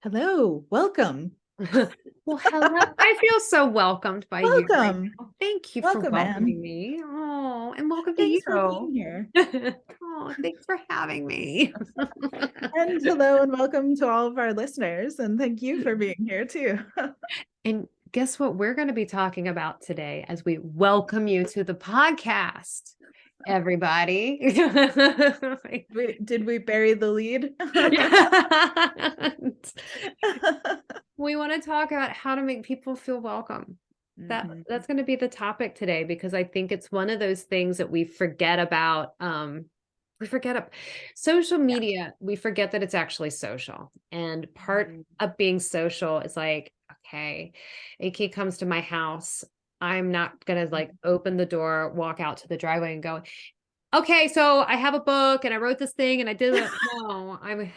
Hello, welcome. Well, hello. I feel so welcomed by you right Welcome. now. Thank you for Welcome, Anne. welcoming me. Oh, and welcome to Thanks you. for being here. Oh, thanks for having me. And hello and welcome to all of our listeners. And thank you for being here too. And guess what we're going to be talking about today as we welcome you to the podcast, everybody. Did we bury the lead? We want to talk about how to make people feel welcome. That's Mhm. going to be the topic today because I think it's one of those things that we forget about. We forget social Yeah. media. We forget that it's actually social, and part Mhm. of being social is like, okay, a kid comes to my house. I'm not gonna like open the door, walk out to the driveway, and go, okay, so I have a book and I wrote this thing and I did it. No, I'm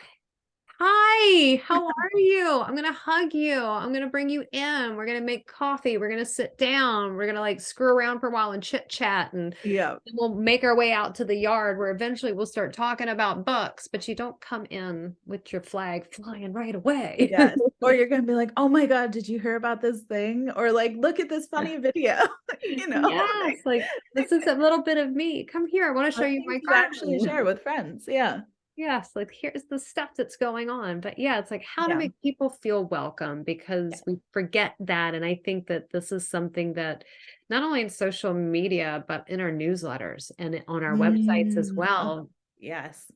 hi, how are you? I'm gonna hug you. I'm gonna bring you in. We're gonna make coffee. We're gonna sit down. We're gonna like screw around for a while and chit chat, and Yeah. we'll make our way out to the yard where eventually we'll start talking about books. But you don't come in with your flag flying right away. Yes. Or you're gonna be like, oh my God, did you hear about this thing? Or like, look at this funny video, Yes, like this is a little bit of me. Come here. I want to show you things my you actually garden. share with friends. Yeah. Yes, like here's the stuff that's going on. But yeah, it's like how to Yeah. make people feel welcome because we forget that. And I think that this is something that not only in social media, but in our newsletters and on our websites as Oh, well. yes.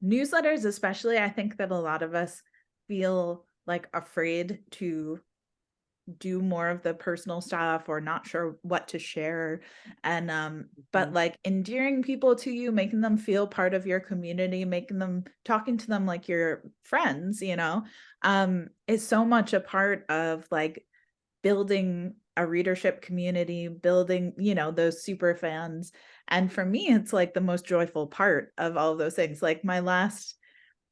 Newsletters, especially, I think that a lot of us feel like afraid to do more of the personal stuff or not sure what to share. And but Mhm. like endearing people to you, making them feel part of your community, making them talking to them like your friends, is so much a part of like building a readership community, building, those super fans. And for me, it's like the most joyful part of all of those things. Like my last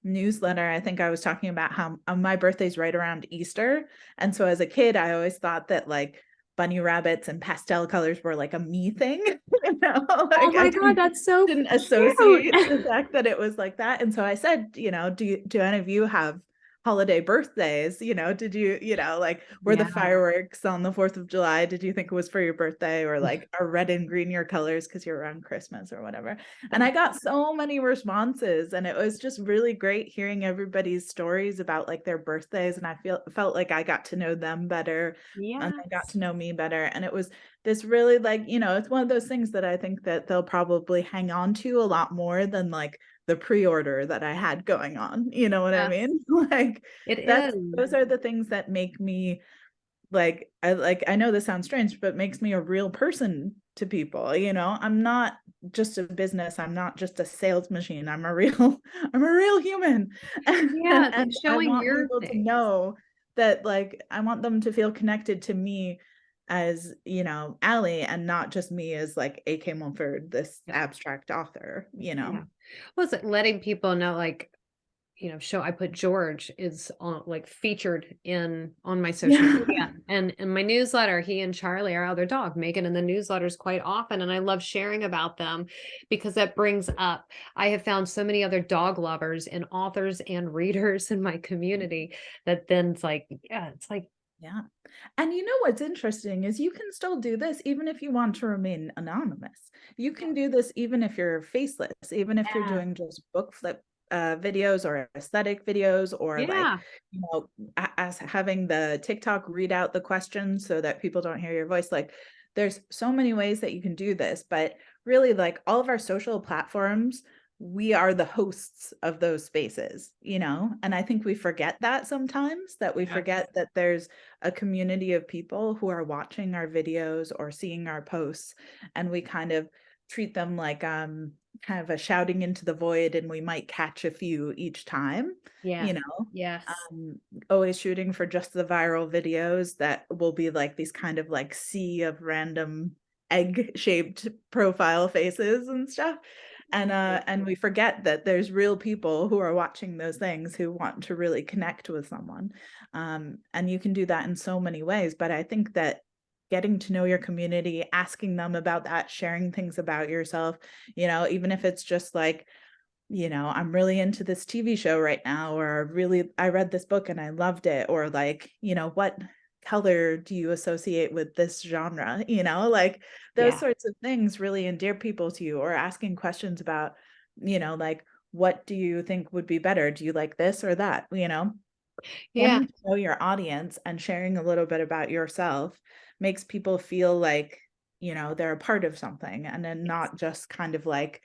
newsletter, I think I was talking about how my birthday's right around Easter. And so as a kid, I always thought that like bunny rabbits and pastel colors were like a me thing, Oh like I my God, that's so didn't cute. associate the fact that it was like that. And so I said, do any of you have holiday birthdays? Did you, like were the Yeah. fireworks on the 4th of July? Did you think it was for your birthday or like are red and green your colors because you're around Christmas or whatever? And I got so many responses and it was just really great hearing everybody's stories about like their birthdays and I felt like I got to know them better and they got Yes. to know me better and it was this really like, it's one of those things that I think that they'll probably hang on to a lot more than like the pre-order that I had going on. You know what I Yes, mean? Like it that's is. those are the things that make me I know this sounds strange, but makes me a real person to people. I'm not just a business, I'm not just a sales machine. I'm a real I'm a real human. Yeah, And I showing want your people to face. know that like I want them to feel connected to me as, Allie and not just me as like A.K. Mumford, this abstract author. Yeah. Was it letting people know, like, show I put George is on like featured in on my social Yeah. media and in my newsletter. He and Charlie, our other dog, make it in the newsletters quite often. And I love sharing about them because that brings up, I have found so many other dog lovers and authors and readers in my community that then it's like, yeah, it's like, Yeah. And you know what's interesting is you can still do this even if you want to remain anonymous. You yeah, can do this even if you're faceless, even if you're yeah, doing just book flip videos or aesthetic videos or like, yeah, as having the TikTok read out the questions so that people don't hear your voice. Like there's so many ways that you can do this, but really like all of our social platforms we are the hosts of those spaces. And I think we forget that sometimes, that we yes. forget that there's a community of people who are watching our videos or seeing our posts, and we kind of treat them like kind of a shouting into the void, and we might catch a few each time, you Yes. know. Yes. Um, always shooting for just the viral videos that will be like these kind of like sea of random egg-shaped profile faces and stuff, and we forget that there's real people who are watching those things who want to really connect with someone. And you can do that in so many ways, but I think that getting to know your community, asking them about that, sharing things about yourself, even if it's just like I'm really into this TV show right now, or really, I read this book and I loved it, or like, what color do you associate with this genre? Like those Yeah. sorts of things really endear people to you, or asking questions about, like, what do you think would be better? Do you like this or that? Yeah. Getting to know your audience and sharing a little bit about yourself makes people feel like, they're a part of something, and then not just kind of like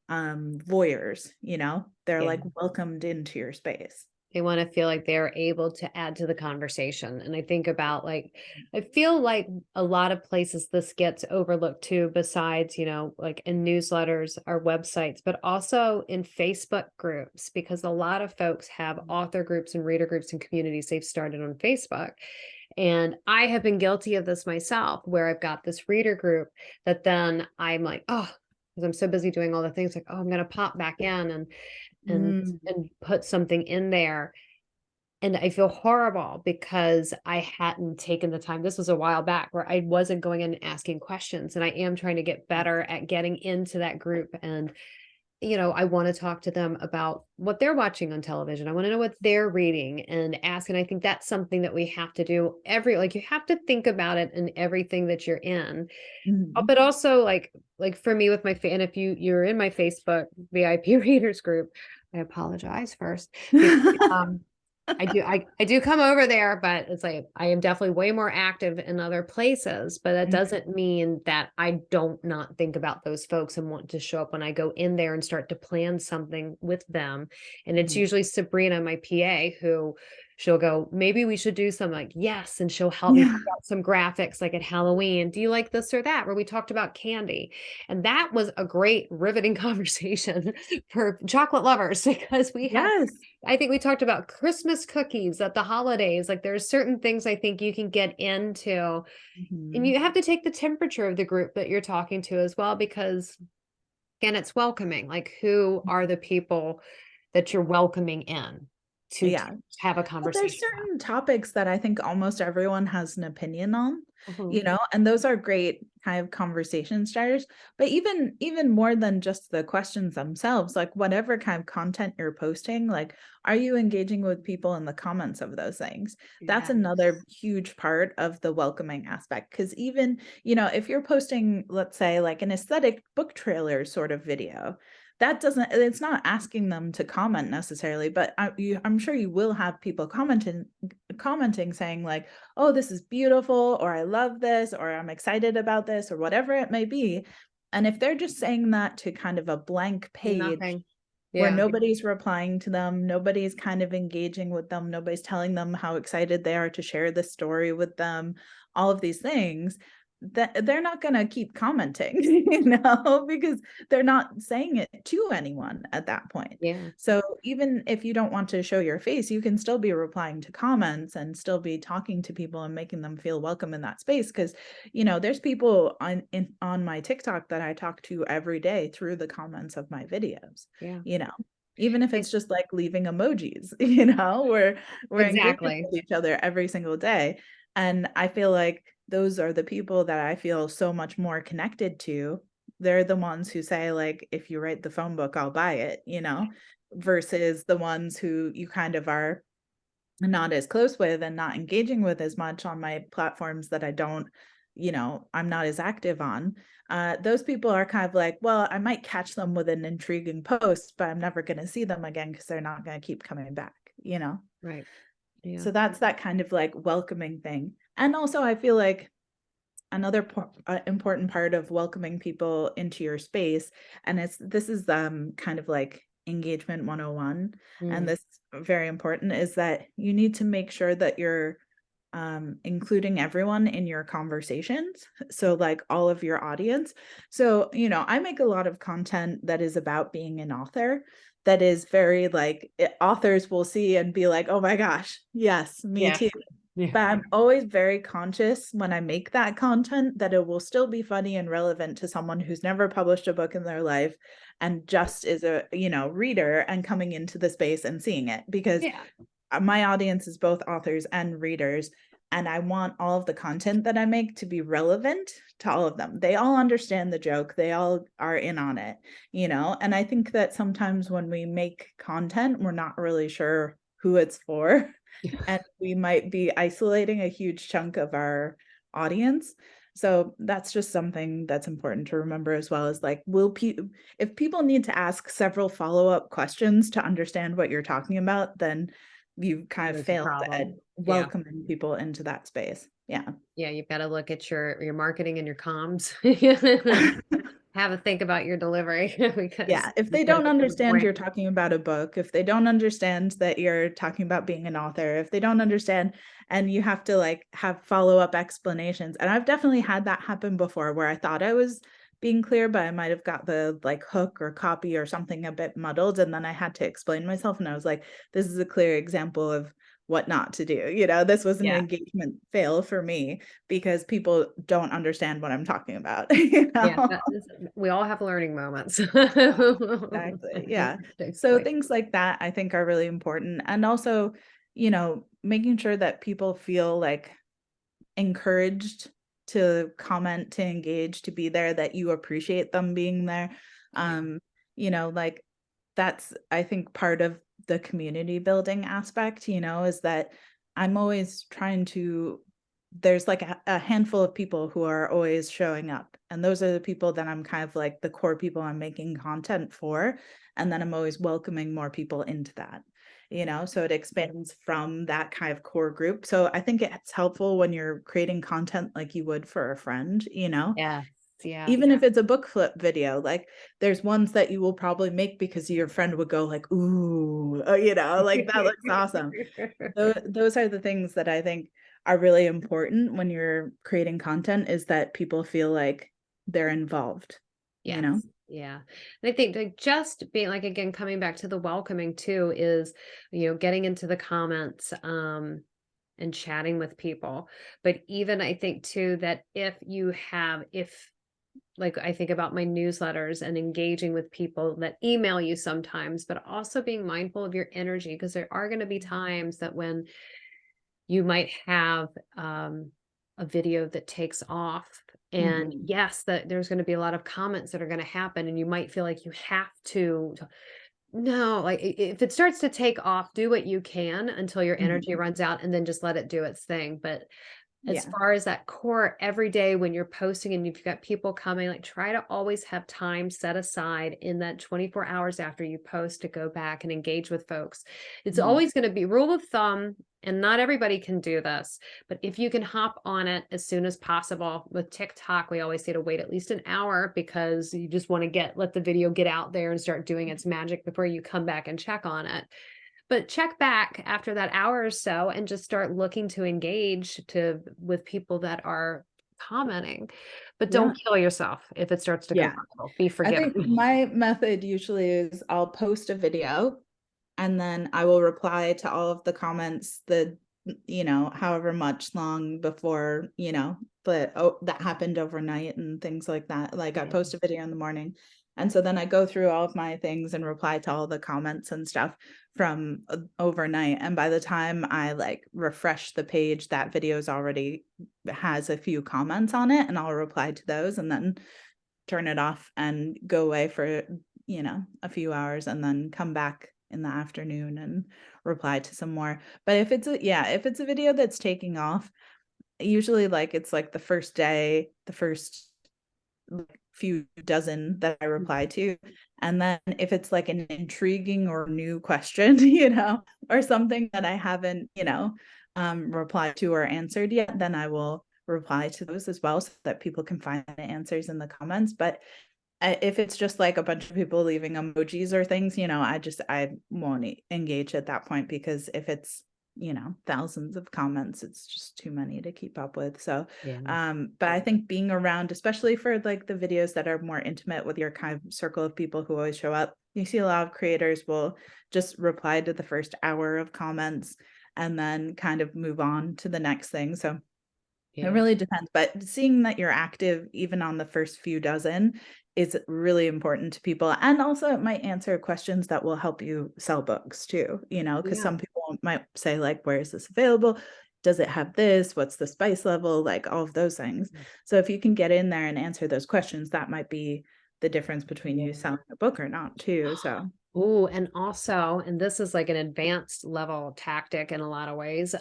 voyeurs, they're Yeah. like welcomed into your space. They want to feel like they're able to add to the conversation. And I think about like, I feel like a lot of places this gets overlooked too, besides, like in newsletters or websites, but also in Facebook groups, because a lot of folks have author groups and reader groups and communities they've started on Facebook. And I have been guilty of this myself, where I've got this reader group that then I'm like, oh, because I'm so busy doing all the things, like, oh, I'm going to pop back in and Mm, and put something in there, and I feel horrible because I hadn't taken the time. This was a while back where I wasn't going in and asking questions, and I am trying to get better at getting into that group. And I want to talk to them about what they're watching on television. I want to know what they're reading and ask. And I think that's something that we have to do like you have to think about it in everything that you're in. mhm. But also like for me with my and if you're in my Facebook VIP readers group, I apologize first because I do come over there, but it's like I am definitely way more active in other places, but that Mhm, doesn't mean that I don't not think about those folks and want to show up when I go in there and start to plan something with them. And it's mhm. usually Sabrina, my PA, who she'll go, maybe we should do some, like, yes, and she'll help me Yeah. pick out some graphics like at Halloween. Do you like this or that? Where we talked about candy. And that was a great riveting conversation for chocolate lovers because we had Yes. I think we talked about Christmas cookies at the holidays. Like there's certain things I think you can get into, and Mhm. you have to take the temperature of the group that you're talking to as well, because again, it's welcoming. Like who are the people that you're welcoming in to Yeah. have a Well, there's conversation certain topics that I think almost everyone has an opinion on, about? Mhm. and those are great kind of conversation starters. But even more than just the questions themselves, like whatever kind of content you're posting, like, are you engaging with people in the comments of those things? That's another Yes. huge part of the welcoming aspect. Because even, if you're posting, let's say, like an aesthetic book trailer sort of video, that doesn't it's not asking them to comment necessarily, but I'm sure you will have people commenting saying like, oh, this is beautiful, or I love this, or I'm excited about this, or whatever it may be. And if they're just saying that to kind of a blank page Nothing. where Yeah. nobody's replying to them, nobody's kind of engaging with them, nobody's telling them how excited they are to share this story with them, all of these things, that they're not going to keep commenting, because they're not saying it to anyone at that point. Yeah. So even if you don't want to show your face, you can still be replying to comments and still be talking to people and making them feel welcome in that space. Because, there's people on my TikTok that I talk to every day through the comments of my videos, Yeah. you know, even if And it's just like leaving emojis, we're engaging exactly. with each other every single day. And I feel like those are the people that I feel so much more connected to. They're the ones who say, like, if you write the phone book, I'll buy it, versus the ones who you kind of are not as close with and not engaging with as much on my platforms that I don't, I'm not as active on. Those people are kind of like, well, I might catch them with an intriguing post, but I'm never going to see them again because they're not going to keep coming back. Right. Yeah. So that's that kind of like welcoming thing. And also, I feel like another important part of welcoming people into your space, and this is kind of like engagement 101, and Mm. this very important, is that you need to make sure that you're including everyone in your conversations, so like all of your audience. So I make a lot of content that is about being an author, that is very like authors will see and be like, oh my gosh, yes, me Yeah. too. Yeah. But I'm always very conscious when I make that content that it will still be funny and relevant to someone who's never published a book in their life and just is a, reader and coming into the space and seeing it, because Yeah. my audience is both authors and readers. and I want all of the content that I make to be relevant to all of them. They all understand the joke. They all are in on it, you know? And I think that sometimes when we make content, we're not really sure who it's for, and we might be isolating a huge chunk of our audience. So that's just something that's important to remember as well, is like, if people need to ask several follow-up questions to understand what you're talking about, then you kind of There's a failed at problem. Yeah. welcoming people into that space. Yeah. Yeah, you've gotta look at your marketing and your comms. Have a think about your delivery because Yeah, if you they gotta don't get to the understand point. you're talking about a book, if they don't understand that you're talking about being an author, if they don't understand and you have to like have follow-up explanations. And I've definitely had that happen before where I thought I was being clear, but I might have got the like hook or copy or something a bit muddled. And then I had to explain myself. And I was like, this is a clear example of what not to do. You know, this was an Yeah. engagement fail for me because people don't understand what I'm talking about, you Yeah, know? that is we all have learning moments. Exactly. Yeah. To So explain. things like that I think are really important. And also, you know, making sure that people feel like encouraged to comment, to engage, to be there, that you appreciate them being there. Yeah. Um, you know, like that's I think part of the community building aspect, you know, is that I'm always trying to there's like a handful of people who are always showing up. And those are the people that I'm kind of like the core people I'm making content for. And then I'm always welcoming more people into that, you know, so it expands from that kind of core group. So I think it's helpful when you're creating content like you would for a friend, you know, Yes. Yeah. even if it's a book flip video, like there's ones that you will probably make because your friend would go like, ooh, you know, like that looks awesome. Those are the things that I think are really important when you're creating content, is that people feel like they're involved, you Yes. know? Yeah. And I think like just being like again coming back to the welcoming too is, getting into the comments and chatting with people. But even I think too that if like I think about my newsletters and engaging with people that email you sometimes, but also being mindful of your energy because there are going to be times that when you might have a video that takes off. And Mhm. yes, that there's going to be a lot of comments that are going to happen, and you might feel like you have to. No, like if it starts to take off, do what you can until your energy Mhm. runs out, and then just let it do its thing. But as Yeah. far as that core every day when you're posting and you've got people coming, like try to always have time set aside in that 24 hours after you post to go back and engage with folks. It's Mhm. always going to be rule of thumb, and not everybody can do this, but if you can hop on it as soon as possible. With TikTok, we always say to wait at least an hour because you just want to let the video get out there and start doing its magic before you come back and check on it. But check back after that hour or so and just start looking to engage with people that are commenting. But Yeah. don't kill yourself if it starts to go Yeah. viral. Be I think forgiving. my method usually is I'll post a video and then I will reply to all of the comments you know, however much long before, you know, but that happened overnight and things like that. Like I Yeah. post a video in the morning. And so then I go through all of my things and reply to all the comments and stuff from overnight. And by the time I like refresh the page, that video's already has a few comments on it, and I'll reply to those and then turn it off and go away for, you know, a few hours and then come back in the afternoon and reply to some more. But if it's a video that's taking off, usually like it's like the first day, the first like few dozen that I reply to. And then if it's like an intriguing or new question, you know, or something that I haven't, you know, replied to or answered yet, then I will reply to those as well so that people can find the answers in the comments. But if it's just like a bunch of people leaving emojis or things, you know, I won't engage at that point, because if it's, you know, thousands of comments, it's just too many to keep up with. So, Yeah. but I think being around, especially for like the videos that are more intimate with your kind of circle of people who always show up, you see a lot of creators will just reply to the first hour of comments and then kind of move on to the next thing. So it Yeah. really depends, but seeing that you're active even on the first few dozen is really important to people. And also it might answer questions that will help you sell books too, you know, because Yeah. some people might say like, where is this available? does it have this? What's the spice level? Like all of those things. So if you can get in there and answer those questions, that might be the difference between you selling a book or not too. So Oh, and also, and this is like an advanced level tactic in a lot of ways.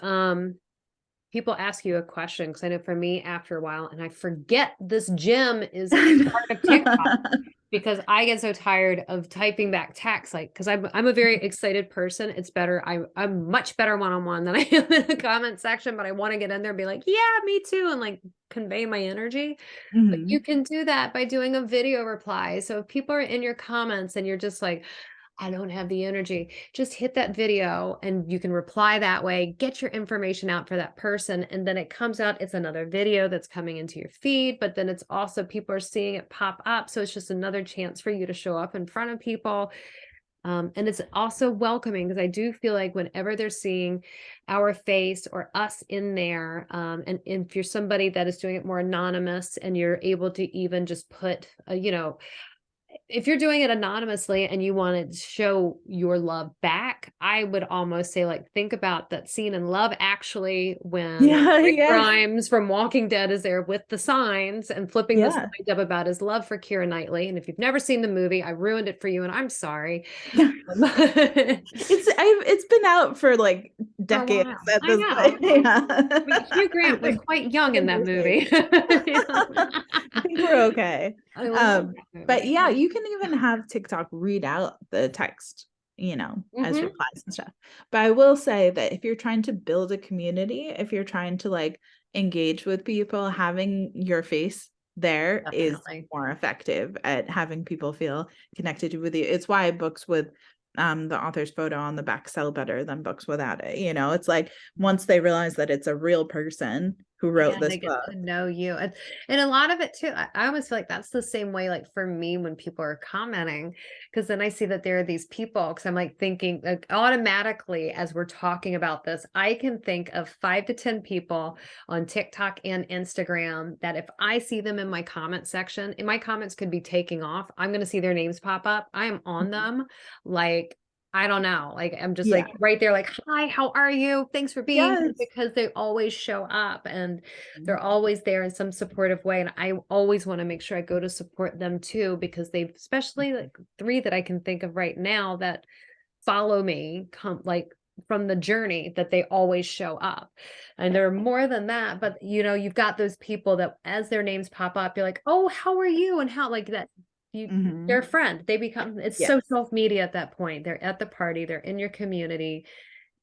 People ask you a question because I know for me, after a while, and I forget this gem is a part of TikTok because I get so tired of typing back text, like, because I'm a very excited person. It's better. I'm much better one-on-one than I am in the comment section, but I want to get in there and be like, yeah, me too, and like convey my energy. But you Mhm. can do that by doing a video reply. So if people are in your comments and you're just like, I don't have the energy. Just hit that video and you can reply that way, get your information out for that person. And then it comes out, it's another video that's coming into your feed, but then it's also people are seeing it pop up. So it's just another chance for you to show up in front of people. And it's also welcoming because I do feel like whenever they're seeing our face or us in there, and if you're somebody that is doing it more anonymous and you're able to even just put, if you're doing it anonymously and you want to show your love back, I would almost say, like, think about that scene in Love Actually when Yeah, Rick yeah. Grimes from Walking Dead is there with the signs and flipping the Yeah. signs up about his love for Keira Knightley. And if you've never seen the movie, I ruined it for you and I'm sorry. Yeah. For It's been out for like a decades while. at I this know. point. Yeah. I mean, Hugh Grant was Like quite young in that movie. I think we're okay. I love that But movie. yeah, you can even have TikTok read out the text, as Hmm. replies and stuff. But I will say that if you're trying to build a community, if you're trying to like engage with people, having your face there is Definitely. more effective at having people feel connected with you. It's why books with the author's photo on the back sell better than books without it. It's like once they realize that it's a real person who wrote Yeah, this they get book. to know you. And a lot of it too, I almost feel like that's the same way, like for me, when people are commenting, because then I see that there are these people, because I'm like thinking like automatically as we're talking about this, I can think of 5 to 10 people on TikTok and Instagram that if I see them in my comment section, and my comments could be taking off, I'm going to see their names pop up. I am on Mhm. them. Like, I don't know. Like, I'm just Yeah. like right there, like, hi, how are you? Thanks for being here, Yes. because they always show up and they're always there in some supportive way. And I always want to make sure I go to support them too, because they've, especially like 3 that I can think of right now that follow me, come like from the journey, that they always show up. And there are more than that, but you've got those people that as their names pop up, you're like, oh, how are you? And how, like, that they're Mhm. a friend. They become, it's Yes. social media at that point. They're at the party, they're in your community.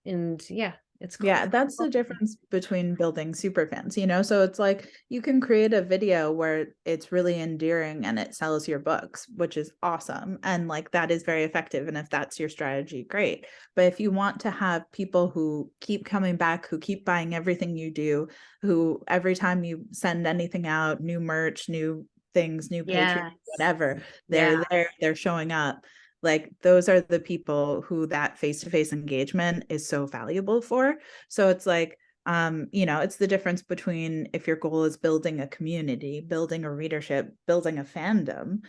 And yeah, it's cool. Yeah, that's the difference between building super fans. So it's like you can create a video where it's really endearing and it sells your books, which is awesome. And like that is very effective. And if that's your strategy, great. But if you want to have people who keep coming back, who keep buying everything you do, who every time you send anything out, new merch, new things, new Patreon, Yes. whatever, they're Yeah. there, they're showing up. Like those are the people who that face-to-face engagement is so valuable for. So it's like, it's the difference between if your goal is building a community, building a readership, building a fandom,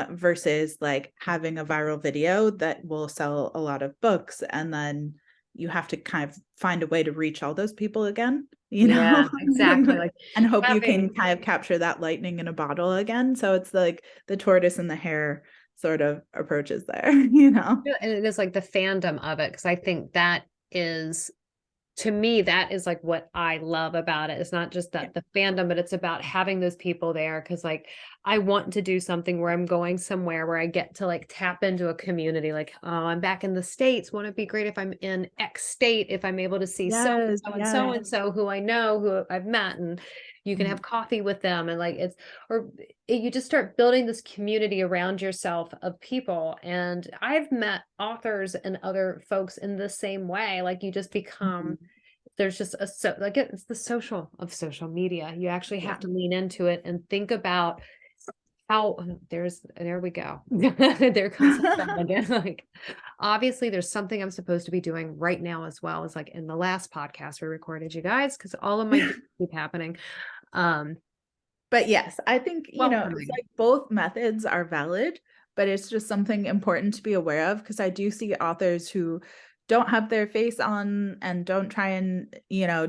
versus like having a viral video that will sell a lot of books. And then you have to kind of find a way to reach all those people again, Yeah, exactly. Like and hope you can having kind of capture that lightning in a bottle again. So it's like the tortoise and the hare sort of approaches there. yeah, and it is like the fandom of it, because I think that is, to me, that is like what I love about it. It's not just Yeah. that the fandom, but it's about having those people there. Cause like I want to do something where I'm going somewhere where I get to like tap into a community. Like, oh, I'm back in the States. Wouldn't it be great if I'm in X state, if I'm able to see so and Yes, so and so yes. and so who I know, who I've met, and you can Mhm. have coffee with them. And like you just start building this community around yourself of people. And I've met authors and other folks in the same way. Like you just become, Mhm. there's just like it's the social of social media. You actually Yeah. have to lean into it and think about how there we go. There comes the sun again. Like obviously there's something I'm supposed to be doing right now as well as like in the last podcast we recorded, you guys, because all of my days keep happening. Um, But yes, I think, it's welcoming. like both methods are valid, but it's just something important to be aware of because I do see authors who don't have their face on and don't try and,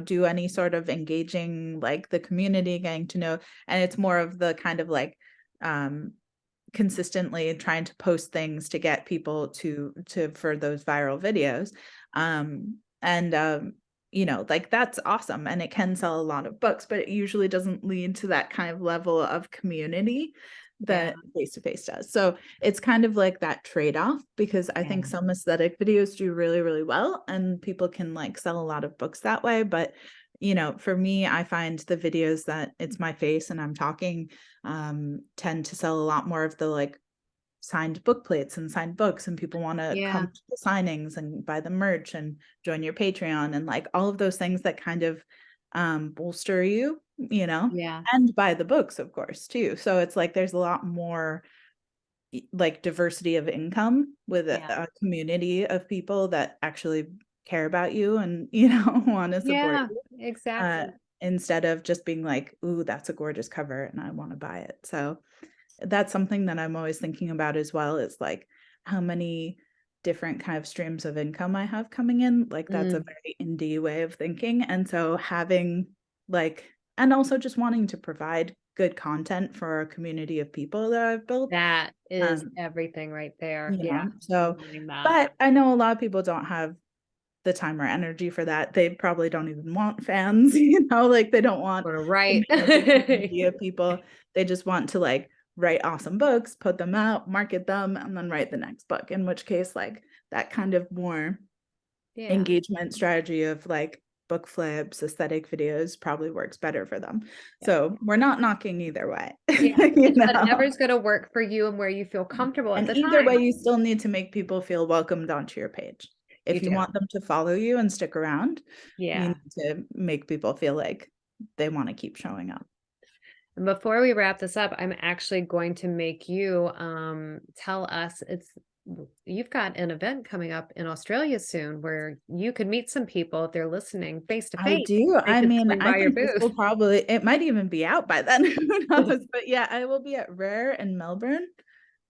do any sort of engaging, like, the community, getting to know, and it's more of the kind of, like, um, consistently trying to post things to get people to for those viral videos. And like, that's awesome, and it can sell a lot of books, but it usually doesn't lead to that kind of level of community Yeah. that face to face does. So it's kind of like that trade-off, because I think Yeah. some aesthetic videos do really, really well and people can like sell a lot of books that way. But for me, I find the videos that it's my face and I'm talking tend to sell a lot more of the like signed book plates and signed books, and people want to come Yeah. to the signings and buy the merch and join your Patreon and like all of those things that kind of bolster you, Yeah. and buy the books, of course, too. So it's like there's a lot more like diversity of income with Yeah. a community of people that actually care about you and want to support Yeah. you, uh, Exactly. instead of just being like, ooh, that's a gorgeous cover and I want to buy it. So that's something that I'm always thinking about as well, is like how many different kind of streams of income I have coming in. Like that's a Mm, very indie way of thinking. And so having like, and also just wanting to provide good content for a community of people that I've built. that is Um, everything right there. Yeah. so, Loving that. but I know a lot of people don't have the time or energy for that. They probably don't even want fans, like they don't want Or to to write. manage a community of people. They just want to like write awesome books, put them out, market them, and then write the next book. In which case, like that kind of more Yeah. engagement strategy of like book flips, aesthetic videos probably works better for them. Yeah. So we're not knocking either way, Yeah. you It's know. whatever's gonna work for you and where you feel comfortable at And the either way, time. you still need to make people feel welcomed onto your page. You If you do. want them to follow you and stick around, you Yeah. need to make people feel like they want to keep showing up. And before we wrap this up, I'm actually going to make you tell us you've got an event coming up in Australia soon where you could meet some people if they're listening face to I face. do. They I could mean, swing I by your think this will booth. probably, it might even be out by then. Who knows? But yeah, I will be at Rare in Melbourne.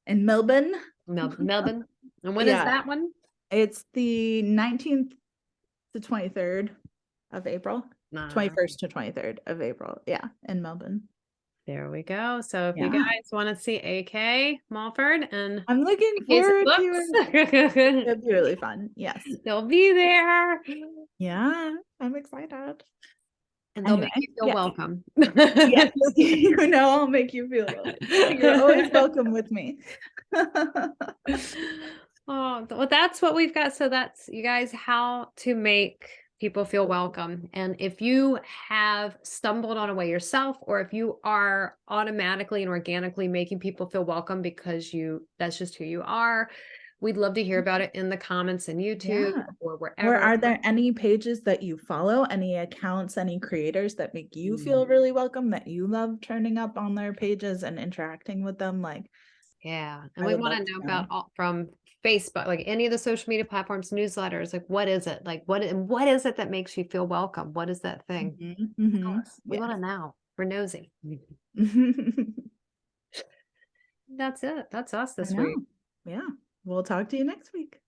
In Melbourne. Melbourne. And when is Yeah, that one? it's the 19th to 23rd of April. Nah, 21st to 23rd of April. Yeah, in Melbourne. there we go. So if you Yeah. guys want to see AK Mulford and I'm looking a case of forward to books, it. It'll be really fun. Yes. they'll be there Yeah, I'm excited. and they'll make Anyway, you feel yes. welcome. Yes, I'll make you feel welcome. You're always welcome with me. Oh, well, that's what we've got. So that's you guys how to make people feel welcome. And if you have stumbled on a way yourself, or if you are automatically and organically making people feel welcome because that's just who you are, we'd love to hear about it in the comments in YouTube Yeah. or Or wherever. are there any pages that you follow, any accounts, any creators that make you Mm, feel really welcome, that you love turning up on their pages and interacting with them? Like, yeah. And I we would want love to to know know. about all from Facebook, like any of the social media platforms, newsletters, like what is it? Like what is it that makes you feel welcome? What is that thing? Mhm, Tell mhm, us. We yes. want to know. We're nosy. That's it. That's us I this know. week. Yeah. We'll talk to you next week.